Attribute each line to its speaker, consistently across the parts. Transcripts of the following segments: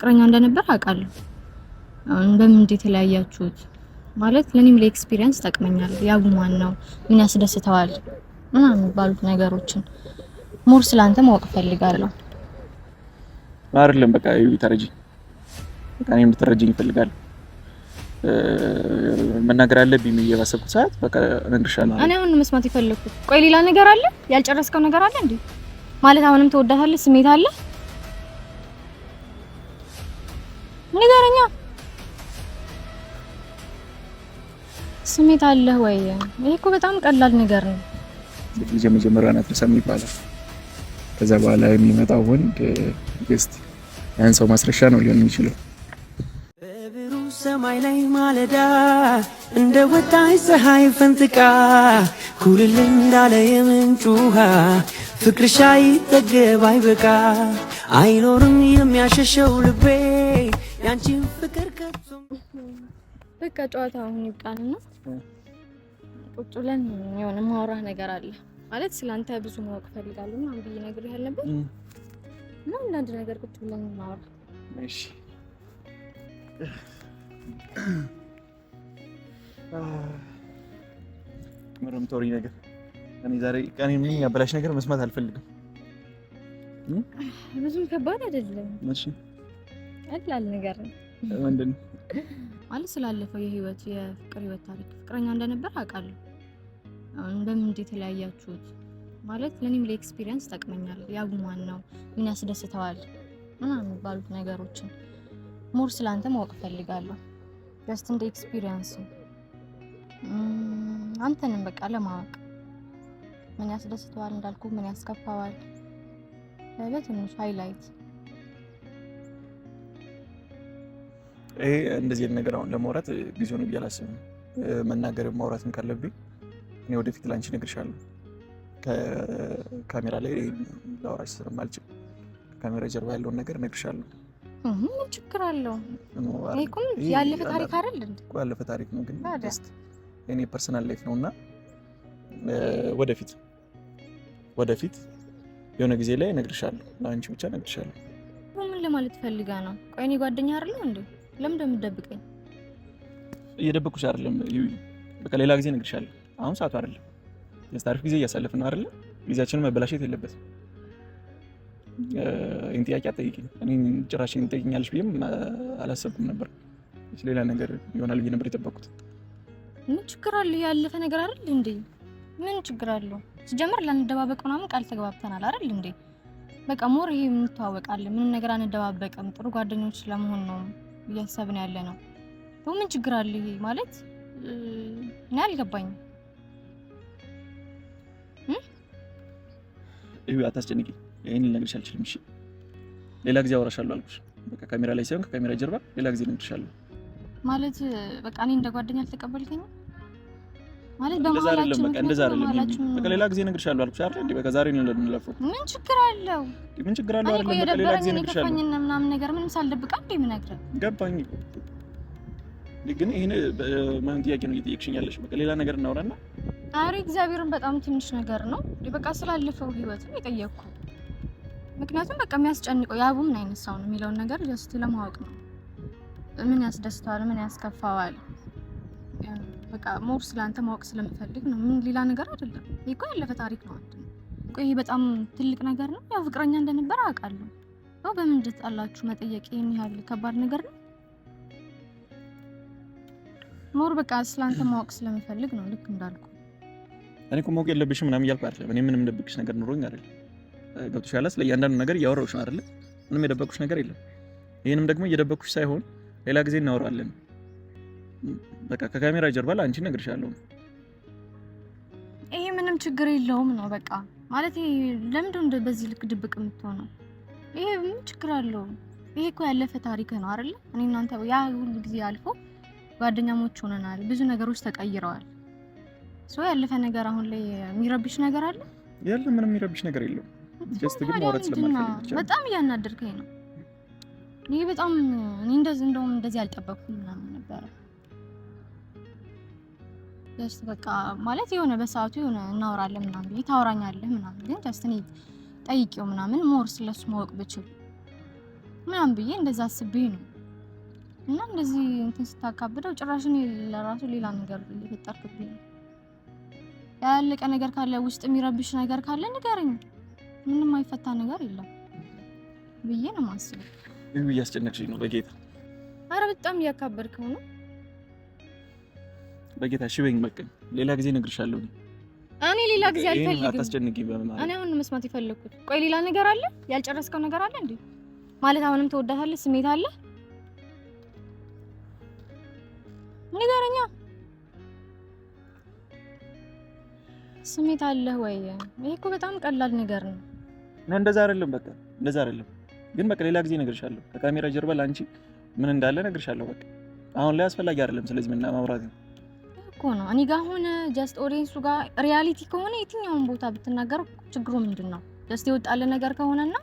Speaker 1: ፍቅረኛ እንደነበር አውቃለሁ። በምን እንዴት ተለያያችሁት ማለት ለኔም ለኤክስፒሪየንስ ጠቅመኛል። ያቡ ማን ነው? ምን ያስደስተዋል? ባሉት ነገሮችን ሞር ስላንተ ማወቅ ፈልጋለሁ።
Speaker 2: አይደለም በቃ ይተረጂ በቃ እኔም ልትረጂኝ እፈልጋለሁ። መናገር አለብኝ ብዬ ባሰብኩት ሰዓት በቃ እነግርሻለሁ።
Speaker 1: እኔ አሁን መስማት የፈለኩት ቆይ ሌላ ነገር አለ? ያልጨረስከው ነገር አለ እንዴ? ማለት አሁንም ተወዳታለህ? ስሜት አለ? ንገረኛ። ስሜት አለ ወይ? ይሄ እኮ በጣም ቀላል ነገር ነው።
Speaker 2: ልጅ መጀመሪያ ናት ሰሚ ይባላል። ከዛ በኋላ የሚመጣው ወንድ ጀስት ያን ሰው ማስረሻ ነው ሊሆን የሚችለው።
Speaker 3: በብሩህ ሰማይ ላይ ማለዳ እንደ ወጣች ፀሐይ ፈንጥቃ ኩልል እንዳለ የምንጭ ውሃ ፍቅርሽ አይጠገብ አይበቃ አይኖርም የሚያሸሸው ልቤ ያንቺን ፍቅር ከቶ።
Speaker 1: በቃ ጨዋታ አሁን ይብቃልና ቁጭ ብለን የሆነ ማውራህ ነገር አለ ማለት ስላንተ ብዙ ማወቅ ፈልጋለሁ እና አንብዬ ነግሬህ ያለበት እና አንዳንድ ነገር ቁጭ ብለን ማውራ።
Speaker 2: እሺ ምንም ቶሪ ነገር እኔ ዛሬ ቀኔ ምን ያበላሽ ነገር መስማት አልፈልግም።
Speaker 1: ብዙም ከባድ አይደለም።
Speaker 2: እሺ
Speaker 1: ቀላል ነገር ነው።
Speaker 2: ምንድነው
Speaker 1: ማለት ስላለፈው የህይወት የፍቅር ህይወት ታሪክ ፍቅረኛ እንደነበር አውቃለሁ። በምን እንዴት ተለያያችሁት ማለት ለኔም ለኤክስፒሪየንስ ጠቅመኛል። ያቡ ማን ነው? ምን ያስደስተዋል? ባሉት ነገሮችን ሞር ስላንተ ማወቅ ፈልጋለሁ። ጀስት እንደ ኤክስፒሪየንስ አንተንም በቃ ለማወቅ ምን ያስደስተዋል እንዳልኩ ምን ያስከፋዋል በትንሽ ሃይላይት።
Speaker 2: ይሄ እንደዚህ ነገር አሁን ለማውራት ጊዜው ነው ብያላስብ መናገር ማውራትም ካለብኝ እኔ ወደፊት ላንቺ እነግርሻለሁ። ከካሜራ ላይ ላውራሽ ስለማልችል ከካሜራ ጀርባ ያለውን ነገር እነግርሻለሁ።
Speaker 1: ምን ችግር አለው? እኮ ያለፈ ታሪክ አይደል እንዴ?
Speaker 2: ያለፈ ታሪክ ነው ግን ጀስት የኔ ፐርሰናል ላይፍ ነውና ወደፊት የሆነ ጊዜ ላይ እነግርሻለሁ። ለአንቺ ብቻ እነግርሻለሁ።
Speaker 1: ምን ለማለት ፈልጋ ነው? ቆይ እኔ ጓደኛ አይደለም እንዴ? ለምን እንደምትደብቀኝ?
Speaker 2: እየደበኩሽ አይደለም። በቃ ሌላ ጊዜ እነግርሻለሁ። አሁን ሰዓቱ አይደለም። የስታርፍ ጊዜ እያሳለፍን ነው አይደል? ጊዜያችንን መበላሸት የለበትም። ይሄን ጥያቄ አትጠይቂኝ። እኔ ጭራሽ እንጠይቂኛለሽ ብዬም አላሰብኩም ነበር። ሌላ ነገር ይሆናል ብዬ ነበር የጠበቅኩት።
Speaker 1: ምን ችግር አለ? ያለፈ ነገር አይደል እንዴ? ምን ችግር አለው? ሲጀምር ለንደባበቅ ምናምን ቃል ተግባብተናል አይደል እንዴ? በቃ ሞር ይሄ እንተዋወቃለን። ምንም ነገር አንደባበቅም። ጥሩ ጓደኞች ለመሆን ነው እያሰብን ያለ ነው። ምን ችግር አለ? ይሄ ማለት እኔ አልገባኝም።
Speaker 2: ይሄ አታስጨንቂ። ይሄን ልነግርሽ አልችልም። እሺ ሌላ ጊዜ አወራሻለሁ አልኩሽ። በቃ ካሜራ ላይ ሳይሆን ከካሜራ ጀርባ ሌላ ጊዜ እነግርሻለሁ።
Speaker 1: ማለት በቃ እኔ እንደ ጓደኛ አልተቀበልከኝም ማለት በመሀላችን
Speaker 2: በቃ እንደዛ አይደለም። በቃ ሌላ ጊዜ እነግርሻለሁ አልኩሽ አይደል እንዴ? በቃ ዛሬ ነው ለምንለፈው።
Speaker 1: ምን ችግር አለው?
Speaker 2: ምን ችግር አለው አይደል? በቃ ሌላ ጊዜ እነግርሻለሁ።
Speaker 1: እኔ ምናምን ነገር ምንም ሳልደብቅ እንዴ ምን ነግረህ
Speaker 2: ገባኝ። ግን ይሄን ማን ጥያቄ ነው እየጠየቅሽኝ ያለሽ? በቃ ሌላ ነገር እናወራና።
Speaker 1: አሬ እግዚአብሔርን በጣም ትንሽ ነገር ነው። በቃ ስላለፈው ህይወት ነው የጠየቅኩ። ምክንያቱም በቃ የሚያስጨንቀው ያቡ ምን አይነት ሰው ነው የሚለውን ነገር ጀስት ለማወቅ ነው። ምን ያስደስተዋል? ምን ያስከፋዋል? በቃ ሞር ስላንተ ማወቅ ስለምፈልግ ነው። ምን ሌላ ነገር አይደለም። ይሄ እኮ ያለፈ ታሪክ ነው አይደል? ቆይ በጣም ትልቅ ነገር ነው። ያው ፍቅረኛ እንደነበር አውቃለሁ። ያው በምን እንደተጣላችሁ መጠየቅ ይሄን ያህል ከባድ ነገር ነው? ሞር በቃ ስላንተ ማወቅ ስለምፈልግ ነው። ልክ እንዳልኩ
Speaker 2: እኔ እኮ ማወቅ የለብሽም ምናምን እያልኩ አይደለም። እኔ ምንም ደብቅሽ ነገር ኖሮኝ አይደለም። ገብቶሻል? ስለ እያንዳንዱ ነገር እያወራሁሽ ነው አይደል? ምንም የደበቅኩሽ ነገር የለም። ይሄንም ደግሞ እየደበቅኩሽ ሳይሆን ሌላ ጊዜ እናወራለን። በቃ ከካሜራ ጀርባ ለአንቺ እነግርሻለሁ።
Speaker 1: ይሄ ምንም ችግር የለውም ነው በቃ ማለት ይሄ ለምንድነው በዚህ ልክ ድብቅ የምትሆነው? ይሄ ምን ችግር አለው? ይሄ እኮ ያለፈ ታሪክ ነው አይደል? እኔ እናንተ ያ ሁሉ ጊዜ አልፎ ጓደኛሞች ሆነናል። ብዙ ነገሮች ተቀይረዋል። ያለፈ ነገር አሁን ላይ የሚረብሽ ነገር አለ?
Speaker 2: ያለ ምንም የሚረብሽ ነገር የለውም። ጀስት ግን ማውራት ስለማልፈልግ ብቻ
Speaker 1: በጣም እያናደርከኝ ነው። እኔ በጣም እንደውም እንደዚህ አልጠበቅኩም ምናምን ነበር። ጀስት በቃ ማለት የሆነ በሰዓቱ የሆነ እናወራለን ምናምን ብዬ ታወራኛለህ ምናምን ግን ጀስት እኔ ጠይቄው ምናምን ሞር ስለሱ ማወቅ ብችል ምናምን ብዬ እንደዛ አስቤ ነው። እና እንደዚህ እንትን ስታካብደው ጭራሽ እኔ ለራሱ ሌላ ነገር እየፈጠርክብኝ ነው። ያለቀ ነገር ካለ ውስጥ የሚረብሽ ነገር ካለ ንገረኝ። ምንም አይፈታ ነገር የለም ብዬ ነው የማስበው።
Speaker 2: ይሄ እያስጨነቅሽኝ ነው በጌታ።
Speaker 1: አረ በጣም እያካበድከው ነው
Speaker 2: በጌታ። እሺ በይኝ በቃ ሌላ ጊዜ እነግርሻለሁ።
Speaker 1: እኔ ሌላ ጊዜ አልፈልግም።
Speaker 2: አታስጨንቂኝ በማለት
Speaker 1: እኔ አሁን መስማት የፈለኩት ቆይ ሌላ ነገር አለ? ያልጨረስከው ነገር አለ እንዴ? ማለት አሁንም ተወዳታለህ? ስሜት አለ? ንገረኛ። ስሜት አለ ወይ? ይሄ እኮ በጣም ቀላል ነገር ነው።
Speaker 2: እንደዛ አይደለም በቃ እንደዛ አይደለም። ግን በቃ ሌላ ጊዜ እነግርሻለሁ። ከካሜራ ጀርባ ላንቺ ምን እንዳለ እነግርሻለሁ። በቃ አሁን ላይ አስፈላጊ አይደለም። ስለዚህ ምን ማውራት ነው
Speaker 1: እኮ ነው። እኔ ጋር ሆነ ጀስት ኦዲየንሱ ጋር ሪያሊቲ ከሆነ የትኛውን ቦታ ብትናገር ችግሩ ምንድነው? ጀስት ይወጣል ነገር ከሆነና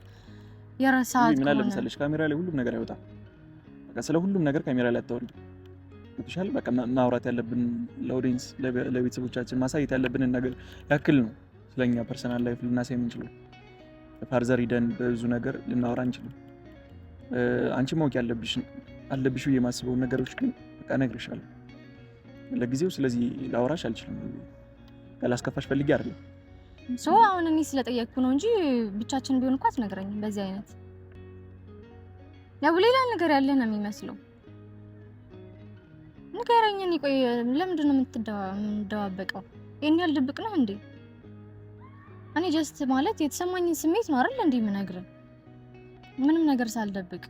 Speaker 1: የራሳት
Speaker 2: ምን አለ መሰለሽ ካሜራ ላይ ሁሉም ነገር አይወጣም። በቃ ስለ ሁሉም ነገር ካሜራ ላይ አታወሪ። ብቻል በቃ ማውራት ያለብን ለኦዲየንስ ለቤተሰቦቻችን ማሳየት ያለብን ነገር ያክል ነው። ስለኛ ፐርሰናል ላይፍ ልናሳይ የምንችለው ፋርዘር ሂደን ብዙ ነገር ልናወራ እንችላለን። አንቺ ማወቅ ያለብሽ አለብሽ የማስበው ነገሮች ግን በቃ እነግርሻለሁ ለጊዜው። ስለዚህ ላወራሽ አልችልም። ካላስከፋሽ ፈልጌ አይደለም።
Speaker 1: አሁን እኔ ስለጠየቅኩ ነው እንጂ ብቻችን ቢሆን እንኳን አትነግረኝም። በዚህ አይነት ያው ሌላ ነገር ያለ ነው የሚመስለው። ንገረኝ። እኔ ቆይ ለምንድን ነው የምትደባበቀው? ይሄን ያህል ድብቅ ነው እንዴ? እኔ ጀስት ማለት የተሰማኝን ስሜት ነው አይደል እንዴ የምነግርህ? ምንም ነገር ሳልደብቅ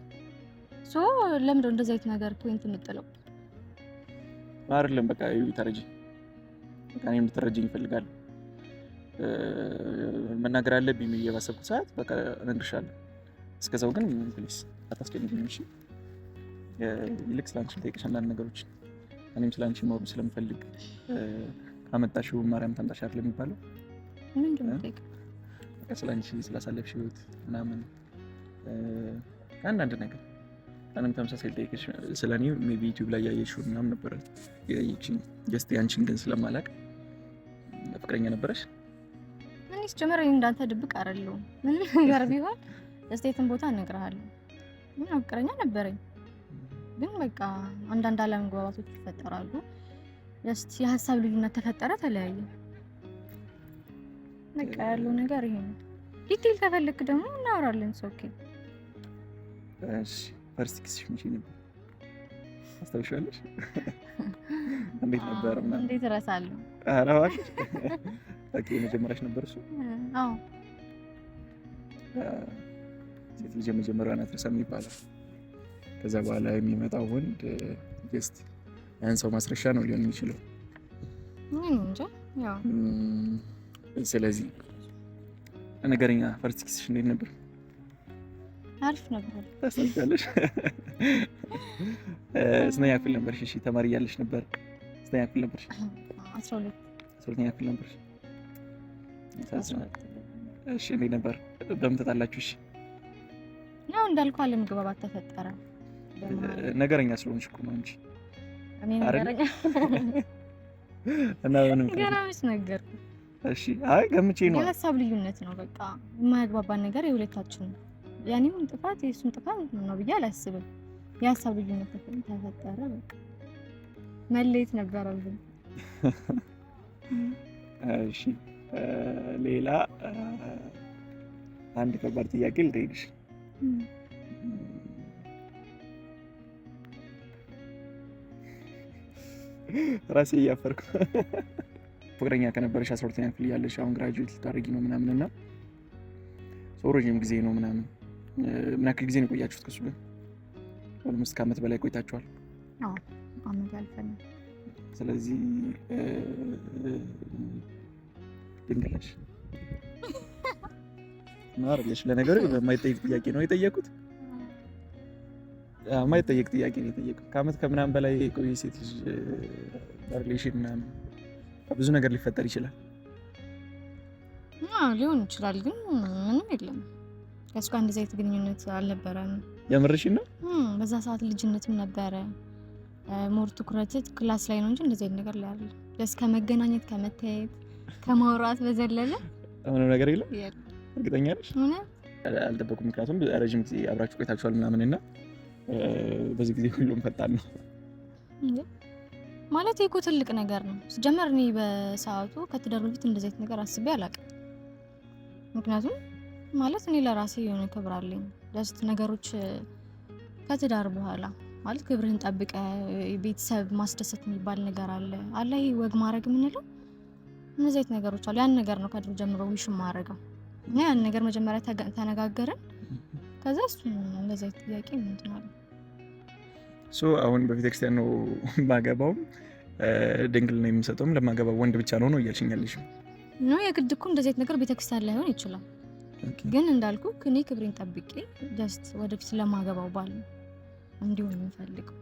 Speaker 1: ለምንድን ነው እንደዚህ አይነት ነገር ፖይንት የምጥለው?
Speaker 2: አይደለም በቃ ተረጂ። በቃ እኔ እንድትረጂኝ እፈልጋለሁ። መናገር አለብኝ ብዬ ባሰብኩት ሰዓት በቃ እነግርሻለሁ። እስከዛው ግን ፕሊስ አታስጨንቂኝ እሺ? ይልቅ ስላንቺ ልጠይቅሽ አንዳንድ ነገሮች። እኔም ስላንቺ ማወቅ ስለምፈልግ ካመጣሽው ማርያም ታምጣሽ አይደል የሚባለው?
Speaker 1: ምንድን ነው ጠይቅ?
Speaker 2: በቃ ስላንቺ ስላሳለፍሽ ህይወት ምናምን አንዳንድ ነገር እኔም ተመሳሳይ ልጠይቅሽ ስለኔ ሜቢ ዩቲዩብ ላይ ያየሽው ምናምን ነበር የጠየቅሽኝ። ጀስት ያንቺን ግን ስለማላውቅ ፍቅረኛ ነበረሽ?
Speaker 1: እኔስ ጀመረ እንዳንተ ድብቅ አይደለሁም። ምንም ነገር ቢሆን እስቴትን ቦታ እነግርሃለሁ። ምን ፍቅረኛ ነበረኝ፣ ግን በቃ አንዳንድ አለመግባባቶች ይፈጠራሉ። ጀስት የሀሳብ ልዩነት ተፈጠረ፣ ተለያየ። በቃ ያለው ነገር ይሄ ነው። ዲቴል ከፈለክ ደግሞ እናወራለን። ኦኬ
Speaker 2: እሺ። ፈርስት ኪስሽ መቼ ነበር? አስታውሻለሽ? እንዴት ነበር?
Speaker 1: እንዴት እረሳለሁ?
Speaker 2: ኧረ እባክሽ። ኦኬ መጀመሪያሽ ነበር እሱ?
Speaker 1: አዎ።
Speaker 2: ሴት ልጅ መጀመሪያዋን አትረሳም ይባላል። ከዛ በኋላ የሚመጣው ወንድ ጀስት ያን ሰው ማስረሻ ነው ሊሆን የሚችለው።
Speaker 1: እንጃ ያው
Speaker 2: ስለዚህ ነገርኛ ፈርስት ኪስሽ እንዴት ነበር?
Speaker 1: አሪፍ ነበር።
Speaker 2: ታስታውሻለሽ? ስንተኛ ክፍል ነበርሽ? እሺ ተማሪ እያለሽ ነበር? ስንተኛ ክፍል ነበርሽ? 12ኛ ክፍል ነበርሽ? እሺ እንዴት ነበር? በምን ተጣላችሁ? እሺ
Speaker 1: ያው እንዳልኩህ አለመግባባት ተፈጠረ።
Speaker 2: ነገረኛ ስለሆንሽ እኮ ነው እንጂ
Speaker 1: እኔ ነገረኛ
Speaker 2: እና ምንም
Speaker 1: ገራምሽ ነገር።
Speaker 2: እሺ አይ ገምቼ ነው።
Speaker 1: የሀሳብ ልዩነት ነው በቃ የማያግባባን ነገር የሁለታችን ነው። ያኔም ጥፋት የሱም ጥፋት ነው ብዬ አላስብም። የሀሳብ ልዩነት ተፈጠረ፣ በቃ መለየት ነበረብን።
Speaker 2: እሺ ሌላ አንድ ከባድ ጥያቄ ልጠይቅሽ። ራሴ እያፈርኩ ፍቅረኛ ከነበረሽ 12ኛ ክፍል ያለሽ አሁን ግራጁዌት ልታደርጊ ነው ምናምን እና ረጅም ጊዜ ነው ምናምን ምን ያክል ጊዜ ነው ቆያችሁት ከሱ ጋር? ኦልሞስት ከዓመት በላይ ቆይታችኋል?
Speaker 1: አዎ ዓመት ያልፈናል።
Speaker 2: ስለዚህ ድንግለሽ ማርለሽ ለነገሩ የማይጠይቅ ጥያቄ ነው የጠየቁት። የማይጠይቅ ጥያቄ ነው የጠየቁት። ከዓመት ከምናምን በላይ የቆየ ሴት ልጅ ሪሌሽን ምናምን ብዙ ነገር ሊፈጠር ይችላል።
Speaker 1: ሊሆን ይችላል፣ ግን ምንም የለም። ከእሱ ጋር እንደዚህ አይነት ግንኙነት አልነበረም።
Speaker 2: የምርሽን ነው?
Speaker 1: በዛ ሰዓት ልጅነትም ነበረ። ሞር ትኩረት ክላስ ላይ ነው እንጂ እንደዚህ አይነት ነገር ላይ አይደለም። ደስ ከመገናኘት ከመታየት ከማውራት በዘለለ
Speaker 2: ምንም ነገር የለም። እርግጠኛ ነሽ? አልጠበኩም። ምክንያቱም ረጅም ጊዜ አብራችሁ ቆይታችኋል ምናምን እና በዚህ ጊዜ ሁሉም ፈጣን ነው
Speaker 1: ማለት እኮ ትልቅ ነገር ነው። ሲጀመር እኔ በሰዓቱ ከትዳር በፊት እንደዚህ አይነት ነገር አስቤ አላውቅም። ምክንያቱም ማለት እኔ ለራሴ የሆነ ክብር አለኝ። ጀስት ነገሮች ከትዳር በኋላ ማለት ክብርህን ጠብቀ ቤተሰብ ማስደሰት የሚባል ነገር አለ ይሄ ወግ ማድረግ የምንለው እነዚህ አይነት ነገሮች አሉ። ያን ነገር ነው ከድሮ ጀምሮ ዊሽ ማድረገው እና ያን ነገር መጀመሪያ ተነጋገርን። ከዛ እሱ እንደዚህ አይነት ጥያቄ ምንድን ነው
Speaker 2: አሁን በቤተክርስቲያን ነው ማገባው ድንግል ነው የምሰጠውም ለማገባው ወንድ ብቻ ነው እያልሽኝ ያለሽ
Speaker 1: ነው? የግድ እኮ እንደዚህ አይነት ነገር ቤተክርስቲያን ላይሆን ይችላል። ግን እንዳልኩ እኔ ክብሬን ጠብቄ ጀስት ወደፊት ለማገባው ባል እንዲሆን የምፈልገው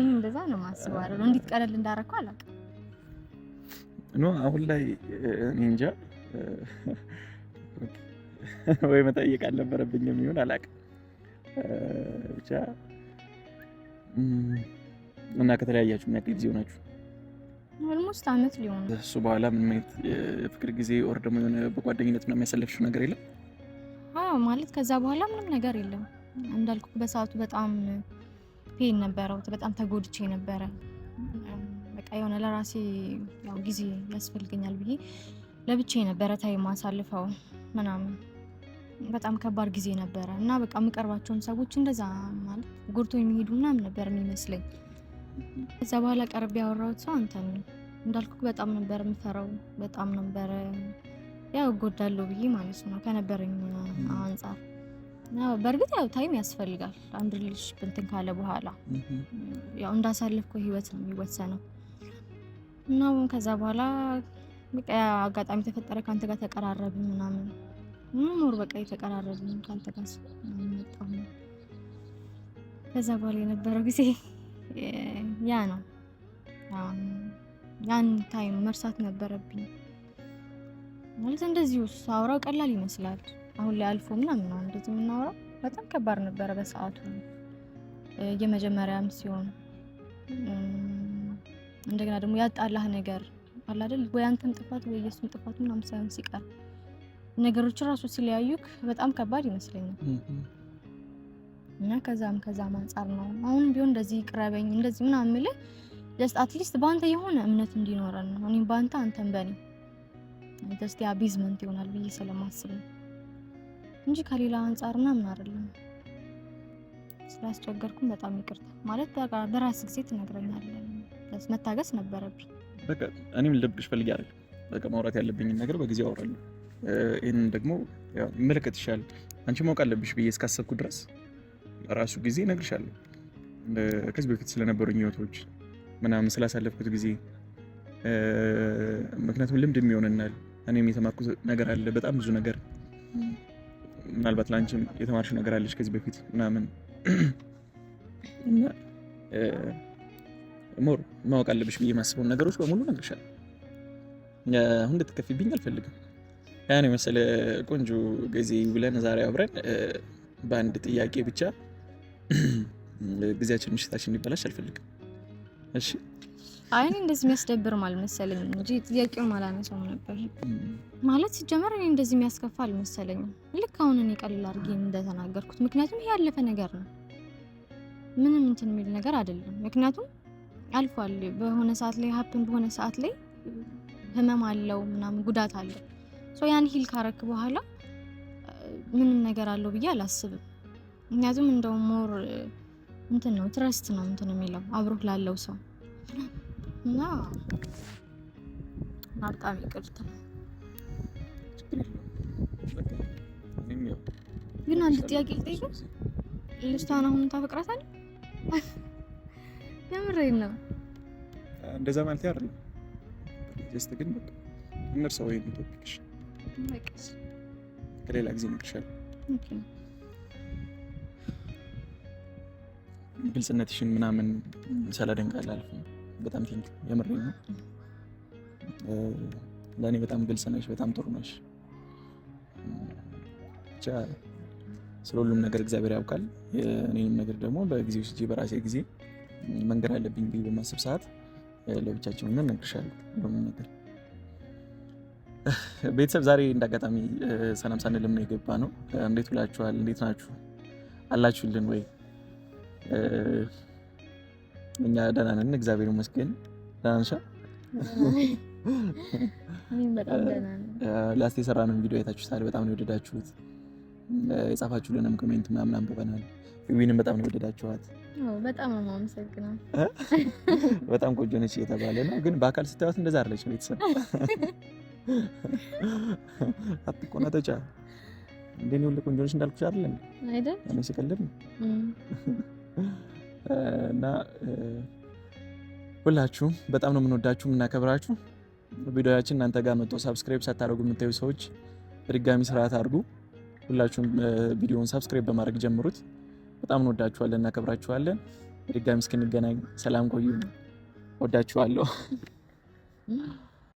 Speaker 1: እንደዛ ነው ማስበው አይደል? እንዴት ቀለል እንዳረከው አላውቅም።
Speaker 2: አሁን ላይ እንጃ ወይ መጠየቅ አልነበረብኝም የሚሆን አላውቅም። ብቻ እና ከተለያያችሁ ምን ያክል ጊዜ ሆናችሁ?
Speaker 1: ኦልሞስት አመት ሊሆን ነው።
Speaker 2: እሱ በኋላ ምን ማለት የፍቅር ጊዜ ኦር ደግሞ የሆነ በጓደኝነት ነው የሚያሳልፍሽው ነገር የለም?
Speaker 1: ማለት ከዛ በኋላ ምንም ነገር የለም። እንዳልኩ በሰዓቱ በጣም ፔን ነበረው። በጣም ተጎድቼ ነበረ። በቃ የሆነ ለራሴ ያው ጊዜ ያስፈልገኛል ብዬ ለብቻዬ ነበረ ታይም ማሳልፈው ምናምን በጣም ከባድ ጊዜ ነበረ እና በቃ የምቀርባቸውን ሰዎች እንደዛ ማለት ጎርቶ የሚሄዱ ምናምን ነበር የሚመስለኝ። ከዛ በኋላ ቀርቤ ያወራሁት ሰው አንተን እንዳልኩ በጣም ነበር የምፈራው። በጣም ነበር ያው እጎዳለሁ ብዬ ማለት ነው ከነበረኝ አንፃር። ያው በእርግጥ ያው ታይም ያስፈልጋል አንድ ልጅ እንትን ካለ በኋላ ያው እንዳሳለፍኩ ህይወት ነው የሚወሰነው እና ከዛ በኋላ በቃ አጋጣሚ ተፈጠረ ካንተ ጋር ተቀራረብን ምናምን ኖር በቃ የተቀራረብን ካንተ ጋር መጣሁ። ከዛ በኋላ የነበረው ጊዜ ያ ነው። ያን ታይም መርሳት ነበረብኝ ማለት እንደዚሁ ሳውራው ቀላል ይመስላል። አሁን ላይ አልፎ ምናምን ነው እንደዚህ የምናወራው። በጣም ከባድ ነበረ በሰዓቱ የመጀመሪያም ሲሆን እንደገና ደግሞ ያጣላህ ነገር አለ አይደል? ወይ አንተም ጥፋት ወይ የሱም ጥፋት ምናምን ሳይሆን ሲቀር ነገሮች ራሱ ሲለያዩክ በጣም ከባድ ይመስለኛል። እና ከዛም አንፃር ነው አሁን ቢሆን እንደዚህ ቅረበኝ እንደዚህ ምናምን የምልህ ጀስት አትሊስት በአንተ የሆነ እምነት እንዲኖረን ነው። እኔም በአንተ አንተም በኔ ጀስት ያ ቤዝመንት ይሆናል ብዬ ስለማስብ ነው እንጂ ከሌላ አንፃር ምናምን አይደለም። ስላስቸገርኩም በጣም ይቅርታ ማለት በራስ ጊዜ ትነግረኛለህ። መታገስ ነበረብኝ።
Speaker 2: በቃ እኔም ልደብቅሽ ፈልጌ አይደል። በቃ ማውራት ያለብኝን ነገር በጊዜው አወራለሁ። ይሄንን ደግሞ ያው መለከት ይሻላል አንቺ ማወቅ አለብሽ ብዬ እስካሰብኩ ድረስ ራሱ ጊዜ እነግርሻለሁ። ከዚህ በፊት ስለነበሩኝ ህይወቶች ምናምን ስላሳለፍኩት ጊዜ ምክንያቱም ልምድ የሚሆንናል። እኔም የተማርኩት ነገር አለ በጣም ብዙ ነገር። ምናልባት ለአንቺም የተማርሽው ነገር አለሽ ከዚህ በፊት ምናምን እና ሞር ማወቅ አለብሽ ብዬ የማስበውን ነገሮች በሙሉ እነግርሻለሁ። አሁን እንድትከፊብኝ አልፈልግም። ያን የመሰለ ቆንጆ ጊዜ ብለን ዛሬ አብረን በአንድ ጥያቄ ብቻ ጊዜያችን ምሽታችን እንዲበላሽ አልፈልግም። እሺ
Speaker 1: አይ እኔ እንደዚህ የሚያስደብር አልመሰለኝም እንጂ ጥያቄውን አላነሳውም ነበር። ማለት ሲጀመር እኔ እንደዚህ የሚያስከፋ አልመሰለኝም። ልክ አሁን እኔ ቀልል አድርጌ እንደተናገርኩት ምክንያቱም ይሄ ያለፈ ነገር ነው። ምንም እንትን የሚል ነገር አይደለም። ምክንያቱም አልፏል። በሆነ ሰዓት ላይ ሀፕን በሆነ ሰዓት ላይ ህመም አለው ምናምን ጉዳት አለው። ያን ሂል ካረክ በኋላ ምንም ነገር አለው ብዬ አላስብም። ምክንያቱም እንደው ሞር እንትን ነው ትረስት ነው እንትን የሚለው አብሮክ ላለው ሰው እና በጣም ይቅርታ። ግን አንድ ጥያቄ ልጠይቅህ። ልጅቷን አሁን ታፈቅራታለህ? የምሬን ነው።
Speaker 2: እንደዛ ማለት አይደለም። ጀስት ግን በቃ እነርሰው ወይ ምትወቅሽ
Speaker 1: በቃሽ
Speaker 2: ከሌላ ጊዜ እንቅርሻለሁ።
Speaker 1: ኦኬ
Speaker 2: ግልጽነትሽን ምናምን ሳላደንቅ አላልፍም። በጣም ቲንክ የምሬን ነው። ለእኔ በጣም ግልጽ ነሽ፣ በጣም ጥሩ ነሽ። ብቻ ስለ ሁሉም ነገር እግዚአብሔር ያውቃል። የእኔንም ነገር ደግሞ በጊዜው ስጄ በራሴ ጊዜ መንገድ አለብኝ ብዬ በማስብ ሰዓት ለብቻችን ሆነን እነግርሻለሁ ሁሉም ነገር። ቤተሰብ ዛሬ እንዳጋጣሚ ሰላም ሳንልም ነው የገባ ነው። እንዴት ብላችኋል? እንዴት ናችሁ? አላችሁልን ወይ? እኛ ደህና ነን፣ እግዚአብሔር ይመስገን። ደህና ነሽ?
Speaker 1: እኔም በጣም ደህና ነኝ።
Speaker 2: ላስት የሰራነው ቪዲዮ አይታችሁታል። በጣም ነው የወደዳችሁት። የጻፋችሁልንም ኮሜንት ምናምን አንብበናል። ዊንም በጣም ነው የወደዳችኋት።
Speaker 1: በጣም ነው የማመሰግነው።
Speaker 2: በጣም ቆንጆ ነች እየተባለ ነው፣ ግን በአካል ስታዩት እንደዛ አይደለች። ቤተሰብ አትቆናጠጫ እንዴ ነው ቆንጆ ነች እንዳልኩሽ አይደል
Speaker 1: አይደል?
Speaker 2: እኔ ስቀልድ ነው። እና ሁላችሁም በጣም ነው የምንወዳችሁ የምናከብራችሁ። ቪዲዮያችን እናንተ ጋር መጥቶ ሰብስክራይብ ሳታደርጉ የምታዩ ሰዎች በድጋሚ ስርዓት አድርጉ። ሁላችሁም ቪዲዮውን ሰብስክራይብ በማድረግ ጀምሩት። በጣም እንወዳችኋለን እናከብራችኋለን። በድጋሚ እስክንገናኝ ሰላም ቆዩ። ወዳችኋለሁ።